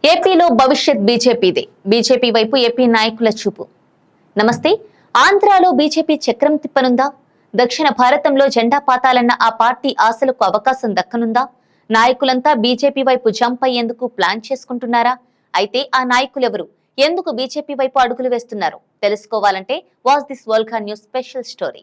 ఏపీలో భవిష్యత్ బీజేపీదే. బీజేపీ వైపు ఏపీ నాయకుల చూపు. నమస్తే. ఆంధ్రాలో బీజేపీ చక్రం తిప్పనుందా? దక్షిణ భారతంలో జెండా పాతాలన్న ఆ పార్టీ ఆశలకు అవకాశం దక్కనుందా? నాయకులంతా బీజేపీ వైపు జంప్ అయ్యేందుకు ప్లాన్ చేసుకుంటున్నారా? అయితే ఆ నాయకులెవరు? ఎందుకు బీజేపీ వైపు అడుగులు వేస్తున్నారు? తెలుసుకోవాలంటే watch this world news special story.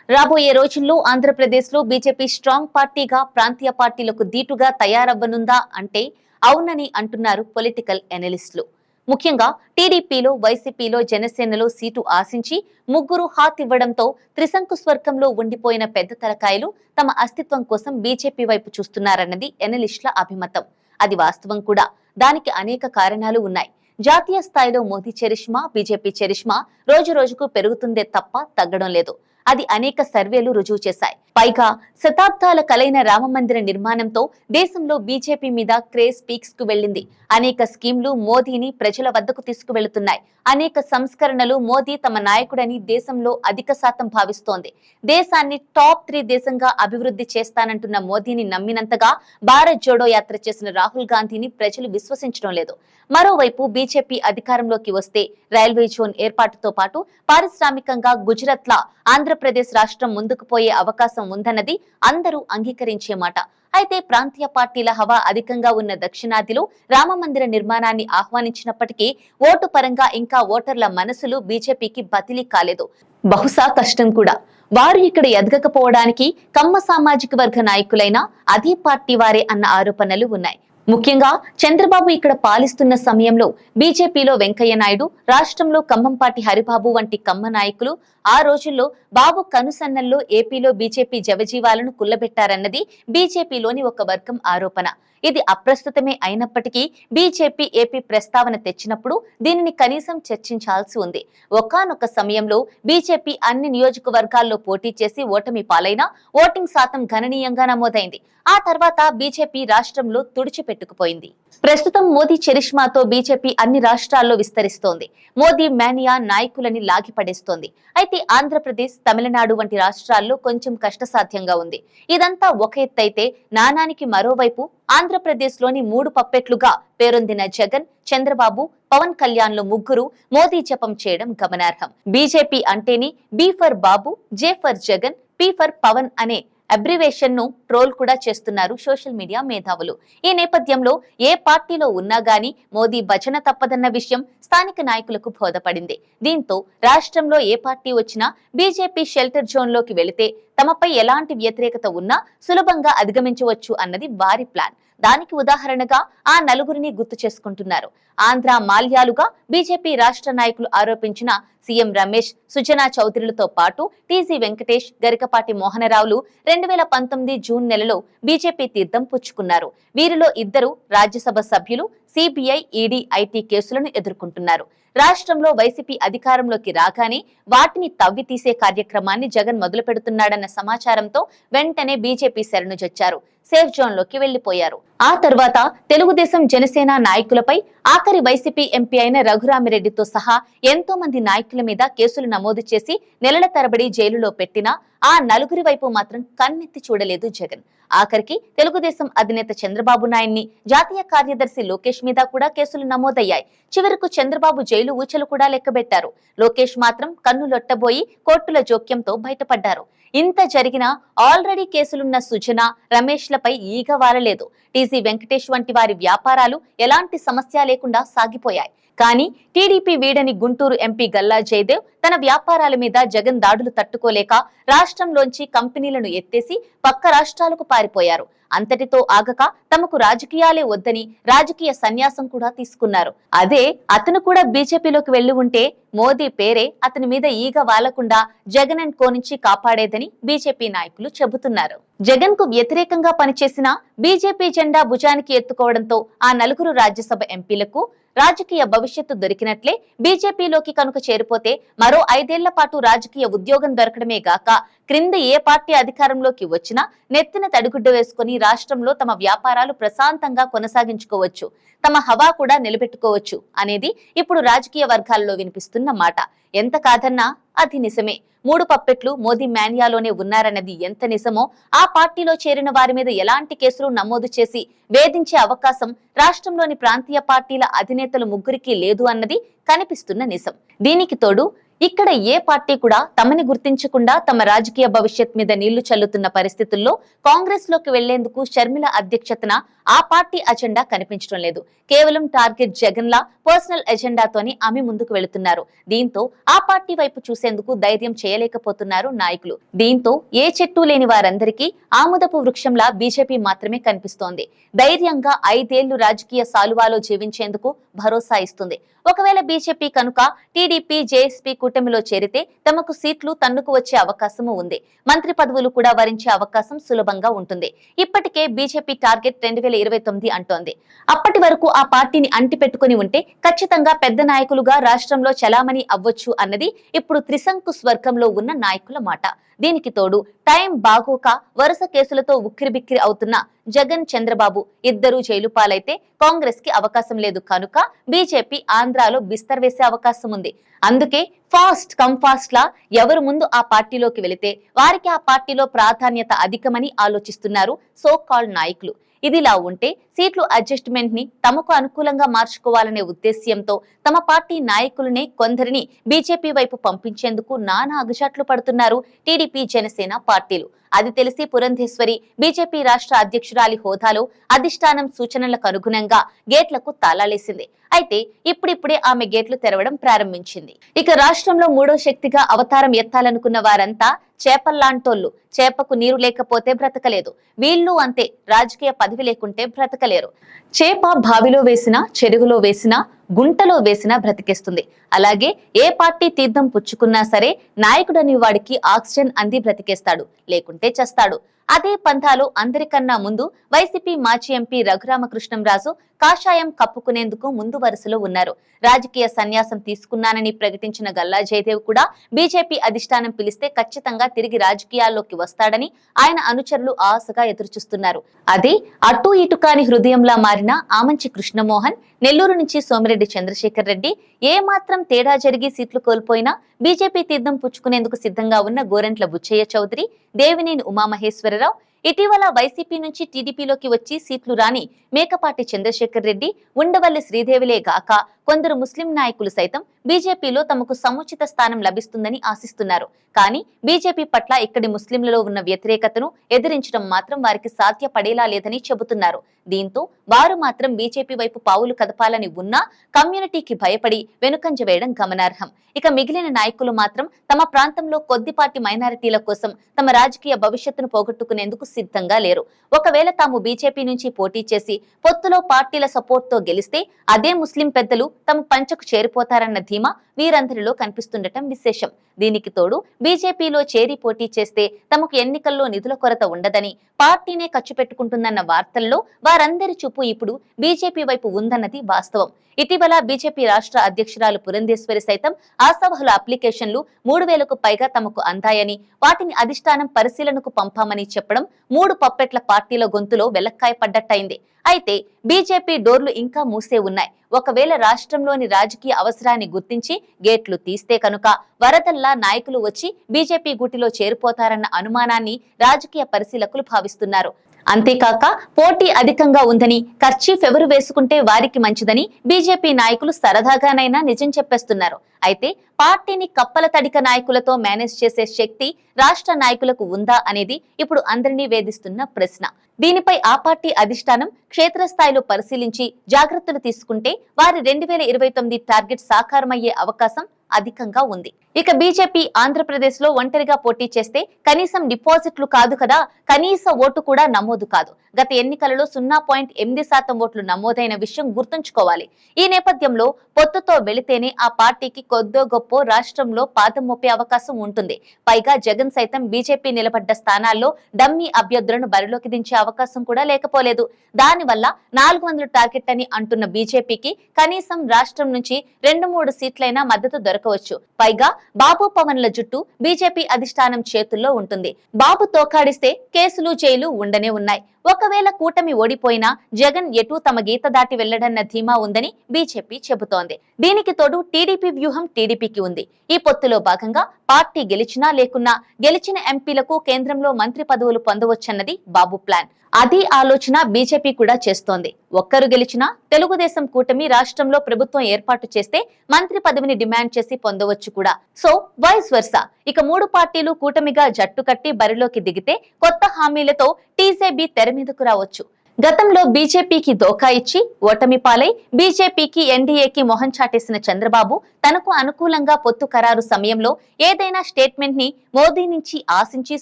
రాబోయే రోజుల్లో ఆంధ్రప్రదేశ్ లో బీజేపీ స్ట్రాంగ్ పార్టీగా ప్రాంతీయ పార్టీలకు దీటుగా తయారవ్వనుందా అంటే అవునని అంటున్నారు పొలిటికల్ ఎనలిస్టులు. ముఖ్యంగా టీడీపీలో, వైసీపీలో, జనసేనలో సీటు ఆశించి ముగ్గురు హాత్ ఇవ్వడంతో త్రిశంకు స్వర్గంలో ఉండిపోయిన పెద్ద తలకాయలు తమ అస్తిత్వం కోసం బీజేపీ వైపు చూస్తున్నారన్నది ఎనలిస్టుల అభిమతం. అది వాస్తవం కూడా. దానికి అనేక కారణాలు ఉన్నాయి. జాతీయ స్థాయిలో మోదీ చరిష్మా, బీజేపీ చరిష్మా రోజు రోజుకు పెరుగుతుందే తప్ప తగ్గడం లేదు. అది అనేక సర్వేలు రుజువు చేశాయి. పైగా శతాబ్దాల కలైన రామమందిర నిర్మాణంతో దేశంలో బీజేపీ మీద క్రేజ్ పీక్స్ కు వెళ్లింది. అనేక స్కీంలు మోదీని ప్రజల వద్దకు తీసుకువెళ్తున్నాయి. అనేక సంస్కరణలు మోదీ తమ నాయకుడని దేశంలో అధిక శాతం భావిస్తోంది. దేశాన్ని టాప్ 3 దేశంగా అభివృద్ధి చేస్తానంటున్న మోదీని నమ్మినంతగా భారత్ జోడో యాత్ర చేసిన రాహుల్ గాంధీని ప్రజలు విశ్వసించడం లేదు. మరోవైపు బీజేపీ అధికారంలోకి వస్తే రైల్వే జోన్ ఏర్పాటుతో పాటు పారిశ్రామికంగా గుజరాత్ లా ఆంధ్రప్రదేశ్ రాష్ట్రం ముందుకు పోయే అవకాశం ఉందన్నది అందరూ అంగీకరించే మాట. అయితే ప్రాంతీయ పార్టీల హవా అధికంగా ఉన్న దక్షిణాదిలో రామమందిర నిర్మాణాన్ని ఆహ్వానించినప్పటికీ ఓటు పరంగా ఇంకా ఓటర్ల మనసులు బీజేపీకి బదిలీ కాలేదు. బహుశా కష్టం కూడా. వారు ఇక్కడ ఎదగకపోవడానికి కమ్మ సామాజిక వర్గ నాయకులైన అదే పార్టీ వారే అన్న ఆరోపణలు ఉన్నాయి. ముఖ్యంగా చంద్రబాబు ఇక్కడ పాలిస్తున్న సమయంలో బీజేపీలో వెంకయ్య నాయుడు, రాష్ట్రంలో ఖమ్మంపాటి హరిబాబు వంటి కమ్మ నాయకులు ఆ రోజుల్లో బాబు కనుసన్నల్లో ఏపీలో బీజేపీ జవజీవాలను కుల్లబెట్టారన్నది బీజేపీలోని ఒక వర్గం ఆరోపణ. ఇది అప్రస్తుతమే అయినప్పటికీ బీజేపీ ఏపీ ప్రస్తావన తెచ్చినప్పుడు దీనిని కనీసం చర్చించాల్సి ఉంది. ఒకానొక సమయంలో బీజేపీ అన్ని నియోజకవర్గాల్లో పోటీ చేసి ఓటమి పాలైనా ఓటింగ్ శాతం గణనీయంగా నమోదైంది. ఆ తర్వాత బీజేపీ రాష్ట్రంలో తుడిచిపెట్టుకుపోయింది. ప్రస్తుతం మోదీ చరిష్మాతో బీజేపీ అన్ని రాష్ట్రాల్లో విస్తరిస్తోంది. మోదీ మేనియా నాయకులని లాగిపడేస్తోంది. అయితే ఆంధ్రప్రదేశ్, తమిళనాడు వంటి రాష్ట్రాల్లో కొంచెం కష్టసాధ్యంగా ఉంది. ఇదంతా ఒక ఎత్తైతే నానానికి మరోవైపు ఆంధ్రప్రదేశ్ లోని 3 పప్పెట్లుగా పేరొందిన జగన్, చంద్రబాబు, పవన్ కళ్యాణ్ లో ముగ్గురు మోదీ జపం చేయడం గమనార్హం. బీజేపీ అంటేనే B for Babu, J for Jagan, P for Pavan అనే అబ్రివేషన్ ను ట్రోల్ కూడా చేస్తున్నారు సోషల్ మీడియా మేధావులు. ఈ నేపథ్యంలో ఏ పార్టీలో ఉన్నా గానీ మోదీ భజన తప్పదన్న విషయం స్థానిక నాయకులకు బోధపడింది. దీంతో రాష్ట్రంలో ఏ పార్టీ వచ్చినా బీజేపీ షెల్టర్ జోన్ లోకి వెళితే తమపై ఎలాంటి వ్యతిరేకత ఉన్నా సులభంగా అధిగమించవచ్చు అన్నది వారి ప్లాన్. దానికి ఉదాహరణగా ఆ నలుగురిని గుర్తు చేసుకుంటున్నారు. ఆంధ్ర మాల్యాలుగా బీజేపీ రాష్ట్ర నాయకులు ఆరోపించిన సీఎం రమేష్, సుజనా చౌదరిలతో పాటు టీజీ వెంకటేష్, గరికపాటి మోహనరావులు 2019 జూన్ నెలలో బీజేపీ తీర్థం పుచ్చుకున్నారు. వీరిలో ఇద్దరు రాజ్యసభ సభ్యులు సిబిఐ, ఈడీ, ఐటీ కేసులను ఎదుర్కొంటున్నారు. రాష్ట్రంలో వైసీపీ అధికారంలోకి రాగానే వాటిని తవ్వి తీసే కార్యక్రమాన్ని జగన్ మొదలు పెడుతున్నాడన్న సమాచారంతో వెంటనే బీజేపీ శరణుజొచ్చారు. సేఫ్ జోన్ లోకి వెళ్లిపోయారు. ఆ తర్వాత తెలుగుదేశం, జనసేన నాయకులపై, ఆఖరి వైసీపీ ఎంపీ అయిన రఘురామిరెడ్డితో సహా ఎంతో మంది నాయకుల మీద కేసులు నమోదు చేసి నెలల తరబడి జైలులో పెట్టినా ఆ నలుగురి వైపు మాత్రం కన్నెత్తి చూడలేదు జగన్. ఆఖరికి తెలుగుదేశం అధినేత చంద్రబాబు నాయుడిని, జాతీయ కార్యదర్శి లోకేష్ మీద కూడా కేసులు నమోదయ్యాయి. చివరకు చంద్రబాబు జైలు ఊచలు కూడా లెక్కబెట్టారు. లోకేష్ మాత్రం కన్నులొట్టబోయి కోర్టుల జోక్యంతో బయటపడ్డారు. ఇంత జరిగినా ఆల్రెడీ కేసులున్న సుజనా, రమేష్ లపై ఈగ వాలలేదు. టీజీ వెంకటేష్ వంటి వారి వ్యాపారాలు ఎలాంటి సమస్య లేకుండా సాగిపోయాయి. కానీ టీడీపీ వీడని గుంటూరు ఎంపీ గల్లా జయదేవ్ తన వ్యాపారాల మీద జగన్ దాడులు తట్టుకోలేక రాష్ట్రంలోంచి కంపెనీలను ఎత్తేసి పక్క రాష్ట్రాలకు పారిపోయారు. అంతటితో ఆగక తమకు రాజకీయాలే వద్దని రాజకీయ సన్యాసం కూడా తీసుకున్నారు. అదే అతను కూడా బీజేపీలోకి వెళ్లి ఉంటే మోదీ పేరే అతని మీద ఈగ వాలకుండా జగన్ అండ్ కో నుంచి కాపాడేదని బీజేపీ నాయకులు చెబుతున్నారు. జగన్ కు వ్యతిరేకంగా పనిచేసిన బీజేపీ జెండా భుజానికి ఎత్తుకోవడంతో ఆ నలుగురు రాజ్యసభ ఎంపీలకు రాజకీయ భవిష్యత్తు దొరికినట్లే. బీజేపీలోకి కనుక చేరిపోతే మరో 5 ఏళ్ల పాటు రాజకీయ ఉద్యోగం దొరకడమే గాక క్రింద ఏ పార్టీ అధికారంలోకి వచ్చినా నెత్తిన తడిగుడ్డ వేసుకుని రాష్ట్రంలో తమ వ్యాపారాలు ప్రశాంతంగా కొనసాగించుకోవచ్చు, తమ హవా కూడా నిలబెట్టుకోవచ్చు అనేది ఇప్పుడు రాజకీయ వర్గాల్లో వినిపిస్తున్న మాట. ఎంత కాదన్నా అది నిజమే. 3 పప్పెట్లు మోదీ మాన్యాలోనే ఉన్నారన్నది ఎంత నిజమో, ఆ పార్టీలో చేరిన వారి మీద ఎలాంటి కేసులు నమోదు చేసి వేధించే అవకాశం రాష్ట్రంలోని ప్రాంతీయ పార్టీల అధినేతలు ముగ్గురికి లేదు అన్నది కనిపిస్తున్న నిజం. దీనికి తోడు ఇక్కడ ఏ పార్టీ కూడా తమని గుర్తించకుండా తమ రాజకీయ భవిష్యత్ మీద నీళ్లు చల్లుతున్న పరిస్థితుల్లో కాంగ్రెస్ లోకి వెళ్లేందుకు షర్మిల అధ్యక్షతన ఆ పార్టీ అజెండా కనిపించడం లేదు. కేవలం టార్గెట్ జగన్ లా పర్సనల్ ఎజెండాతోని ఆమె ముందుకు వెళుతున్నారు. దీంతో ఆ పార్టీ వైపు చూసేందుకు ధైర్యం చేయలేకపోతున్నారు నాయకులు. దీంతో ఏ చెట్టు లేని వారందరికీ ఆముదపు వృక్షంలా బీజేపీ మాత్రమే కనిపిస్తోంది. ధైర్యంగా 5 ఏళ్లు రాజకీయ సాలువాలో జీవించేందుకు భరోసా ఇస్తుంది. ఒకవేళ బీజేపీ కనుక టీడీపీ జేఎస్పీ కూటమిలో చేరితే తమకు సీట్లు తన్నుకు వచ్చే అవకాశము ఉంది. మంత్రి పదవులు కూడా వరించే అవకాశం సులభంగా ఉంటుంది. ఇప్పటికే బీజేపీ టార్గెట్ 2029 అంటోంది. అప్పటి వరకు ఆ పార్టీని అంటి పెట్టుకుని ఉంటే ఖచ్చితంగా పెద్ద నాయకులుగా రాష్ట్రంలో చలామణి అవ్వచ్చు అన్నది ఇప్పుడు త్రిశంకు స్వర్గంలో ఉన్న నాయకుల మాట. దీనికి తోడు టైం బాగోక వరుస కేసులతో ఉక్కిరిబిక్కిరి అవుతున్న జగన్, చంద్రబాబు ఇద్దరూ జైలు పాలైతే కాంగ్రెస్ కి అవకాశం లేదు కనుక బీజేపీ ఆంధ్రాలో బిస్తర్ వేసే అవకాశం ఉంది. అందుకే ఫాస్ట్ కమ్ ఫాస్ట్ లా ఎవరు ముందు ఆ పార్టీలోకి వెళితే వారికి ఆ పార్టీలో ప్రాధాన్యత అధికమని ఆలోచిస్తున్నారు సో కాల్డ్ నాయకులు. ఇదిలా ఉంటే సీట్లు అడ్జస్ట్మెంట్ ని తమకు అనుకూలంగా మార్చుకోవాలనే ఉద్దేశ్యంతో తమ పార్టీ నాయకులనే కొందరిని బీజేపీ వైపు పంపించేందుకు నానా అగచాట్లు పడుతున్నారు టీడీపీ, జనసేన పార్టీలు. అది తెలిసి పురంధేశ్వరి బీజేపీ రాష్ట్ర అధ్యక్షురాలి హోదాలో అధిష్టానం సూచనలకు అనుగుణంగా గేట్లకు తాళాలేసింది. అయితే ఇప్పుడిప్పుడే ఆమె గేట్లు తెరవడం ప్రారంభించింది. ఇక రాష్ట్రంలో 3వ శక్తిగా అవతారం ఎత్తాలనుకున్న వారంతా చేపల్లాంటోళ్లు. చేపకు నీరు లేకపోతే బ్రతకలేదు. వీళ్ళు అంతే, రాజకీయ పదవి లేకుంటే బ్రతకలేరు. చేప బావిలో వేసినా, చెరువులో వేసినా, గుంటలో వేసినా బ్రతికేస్తుంది. అలాగే ఏ పార్టీ తీర్థం పుచ్చుకున్నా సరే నాయకుడని వాడికి ఆక్సిజన్ అంది బ్రతికేస్తాడు, లేకుంటే చస్తాడు. అదే పంథాలో అందరికన్నా ముందు వైసీపీ మాజీ ఎంపీ రఘురామకృష్ణంరాజు కాషాయం కప్పుకునేందుకు ముందు వరుసలో ఉన్నారు. రాజకీయ సన్యాసం తీసుకున్నానని ప్రకటించిన గల్లా జయదేవ్ కూడా బీజేపీ అధిష్టానం పిలిస్తే ఖచ్చితంగా తిరిగి రాజకీయాల్లోకి వస్తాడని ఆయన అనుచరులు ఆశగా ఎదురుచూస్తున్నారు. అదే అటు ఇటు కాని హృదయంలా మారిన ఆమంచి కృష్ణమోహన్, నెల్లూరు నుంచి సోమిరెడ్డి చంద్రశేఖర్ రెడ్డి, ఏ మాత్రం తేడా జరిగి సీట్లు కోల్పోయినా బీజేపీ తీర్థం పుచ్చుకునేందుకు సిద్ధంగా ఉన్న గోరంట్ల బుచ్చయ్య చౌదరి, దేవినేని ఉమామహేశ్వరరావు, ఇటీవల వైసీపీ నుంచి టీడీపీలోకి వచ్చి సీట్లు రాని మేకపాటి చంద్రశేఖర్ రెడ్డి, ఉండవల్లి శ్రీదేవిలే గాక కొందరు ముస్లిం నాయకులు సైతం బీజేపీలో తమకు సముచిత స్థానం లభిస్తుందని ఆశిస్తున్నారు. కానీ బీజేపీ పట్ల ఇక్కడి ముస్లింలలో ఉన్న వ్యతిరేకతను ఎదిరించడం మాత్రం వారికి సాధ్యపడేలా లేదని చెబుతున్నారు. దీంతో వారు మాత్రం బీజేపీ వైపు పావులు కదపాలని ఉన్నా కమ్యూనిటీకి భయపడి వెనుకంజ వేయడం గమనార్హం. ఇక మిగిలిన నాయకులు మాత్రం తమ ప్రాంతంలో కొద్దిపాటి మైనారిటీల కోసం తమ రాజకీయ భవిష్యత్తును పోగొట్టుకునేందుకు సిద్ధంగా లేరు. ఒకవేళ తాము బీజేపీ నుంచి పోటీ చేసి పొత్తులో పార్టీల సపోర్ట్ తో గెలిస్తే అదే ముస్లిం పెద్దలు తమ పంచకు చేరిపోతారన్న ధీమా వీరందరిలో కనిపిస్తుండటం విశేషం. దీనికి తోడు బీజేపీలో చేరి పోటీ చేస్తే తమకు ఎన్నికల్లో నిధుల కొరత ఉండదని పార్టీనే ఖర్చు పెట్టుకుంటుందన్న వార్తల్లో వారందరి చూపు ఇప్పుడు బీజేపీ వైపు ఉందన్నది వాస్తవం. ఇటీవల బీజేపీ రాష్ట్ర అధ్యక్షురాలు పురంధేశ్వరి సైతం ఆశావహుల అప్లికేషన్లు 3000కు పైగా తమకు అందాయని, వాటిని అధిష్టానం పరిశీలనకు పంపామని చెప్పడం 3 పప్పెట్ల పార్టీల గొంతులో వెలక్కాయ పడ్డట్టయింది. అయితే బీజేపీ డోర్లు ఇంకా మూసే ఉన్నాయి. ఒకవేళ రాష్ట్రంలోని రాజకీయ అవసరాన్ని గుర్తించి గేట్లు తీస్తే కనుక వరదల్లా నాయకులు వచ్చి బీజేపీ గూటిలో చేరిపోతారన్న అనుమానాన్ని రాజకీయ పరిశీలకులు భావిస్తున్నారు. అంతేకాక పోటీ అధికంగా ఉందని, ఖర్చీఫ్ ఎవరు వేసుకుంటే వారికి మంచిదని బీజేపీ నాయకులు సరదాగానైనా నిజం చెప్పేస్తున్నారు. అయితే పార్టీని కప్పల తడిక నాయకులతో మేనేజ్ చేసే శక్తి రాష్ట్ర నాయకులకు ఉందా అనేది ఇప్పుడు అందరినీ వేధిస్తున్న ప్రశ్న. దీనిపై ఆ పార్టీ అధిష్టానం క్షేత్రస్థాయిలో పరిశీలించి జాగ్రత్తలు తీసుకుంటే వారి 2029 టార్గెట్ సాకారమయ్యే అవకాశం అధికంగా ఉంది. ఇక బీజేపీ ఆంధ్రప్రదేశ్ లో ఒంటరిగా పోటీ చేస్తే కనీసం డిపాజిట్లు కాదు కదా, కనీస ఓటు కూడా నమోదు కాదు. గత ఎన్నికలలో 0.8% ఓట్లు నమోదైన విషయం గుర్తుంచుకోవాలి. ఈ నేపథ్యంలో పొత్తుతో వెళితేనే ఆ పార్టీకి కొద్దో గొప్పో రాష్ట్రంలో పాదం మోపే అవకాశం ఉంటుంది. పైగా జగన్ సైతం బీజేపీ నిలబడ్డ స్థానాల్లో డమ్మీ అభ్యర్థులను బరిలోకి దించే అవకాశం కూడా లేకపోలేదు. దానివల్ల 400 టార్గెట్ అని అంటున్న బీజేపీకి కనీసం రాష్ట్రం నుంచి 2-3 సీట్లైనా మద్దతు దొరకవచ్చు. పైగా బాబు పవన్ల జుట్టు బీజేపీ అధిష్టానం చేతుల్లో ఉంటుంది. బాబు తోకాడిస్తే కేసులు జైలు ఉండనే ఉన్నాయి. ఒకవేళ కూటమి ఓడిపోయినా జగన్ ఎటూ తమ గీత దాటి వెళ్లడన్న ధీమా ఉందని బీజేపీ చెబుతోంది. దీనికి తోడు టీడీపీ వ్యూహం టీడీపీకి ఉంది. ఈ పొత్తులో భాగంగా పార్టీ గెలిచినా లేకున్నా గెలిచిన ఎంపీలకు కేంద్రంలో మంత్రి పదవులు పొందవచ్చన్నది బాబు ప్లాన్. అది ఆలోచన బీజేపీ కూడా చేస్తోంది. ఒక్కరు గెలిచినా తెలుగుదేశం కూటమి రాష్ట్రంలో ప్రభుత్వం ఏర్పాటు చేస్తే మంత్రి పదవిని డిమాండ్ చేసి పొందవచ్చు కూడా. So vice versa. ఇక 3 పార్టీలు కూటమిగా జట్టు కట్టి బరిలోకి దిగితే కొత్త హామీలతో టీజేబీ తెర మీదకు రావచ్చు. గతంలో బీజేపీకి దోకా ఇచ్చి ఓటమి పాలై బీజేపీకి ఎన్డీఏకి మొహం చాటేసిన చంద్రబాబు తనకు అనుకూలంగా పొత్తు ఖరారు సమయంలో ఏదైనా స్టేట్మెంట్ ని మోదీ నుంచి ఆశించి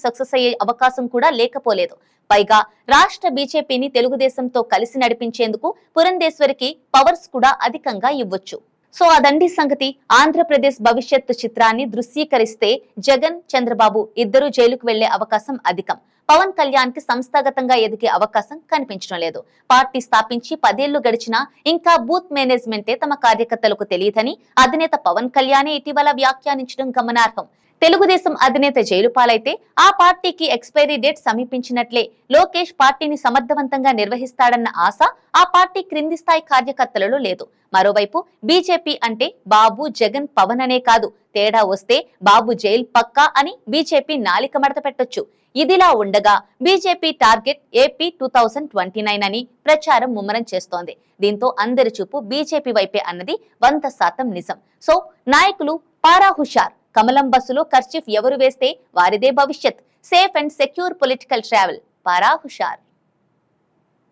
సక్సెస్ అయ్యే అవకాశం కూడా లేకపోలేదు. పైగా రాష్ట్ర బీజేపీని తెలుగుదేశంతో కలిసి నడిపించేందుకు పురంధేశ్వరికి పవర్స్ కూడా అధికంగా ఇవ్వచ్చు. సో అదండి సంగతి. ఆంధ్రప్రదేశ్ భవిష్యత్తు చిత్రాన్ని దృశ్యీకరిస్తే జగన్, చంద్రబాబు ఇద్దరు జైలుకు వెళ్లే అవకాశం అధికం. పవన్ కళ్యాణ్ కి సంస్థాగతంగా ఎదిగే అవకాశం కనిపించడం లేదు. పార్టీ స్థాపించి 10 ఏళ్లు గడిచినా ఇంకా బూత్ మేనేజ్మెంటే తమ కార్యకర్తలకు తెలియదని అధినేత పవన్ కళ్యాణే ఇటీవల వ్యాఖ్యానించడం గమనార్హం. తెలుగుదేశం అధినేత జైలు పాలైతే ఆ పార్టీకి ఎక్స్పైరీ డేట్ సమీపించినట్లే. లోకేష్ పార్టీని సమర్థవంతంగా నిర్వహిస్తాడన్న ఆశ ఆ పార్టీ క్రింది స్థాయి కార్యకర్తలలో లేదు. మరోవైపు బీజేపీ అంటే బాబు, జగన్, పవన్ అనే కాదు. తేడా వస్తే బాబు జైలు పక్కా అని బీజేపీ నాలిక మడత పెట్టొచ్చు. ఇదిలా ఉండగా బీజేపీ టార్గెట్ ఏపీ 2029 అని ప్రచారం ముమ్మరం చేస్తోంది. దీంతో అందరి చూపు బీజేపీ వైపే అన్నది 100% నిజం. సో నాయకులు పారా హుషార్. కమలం బస్సులో కర్చీఫ్ ఎవరు వేస్తే వారిదే భవిష్యత్. Safe and secure political travel. పారా హుషార్.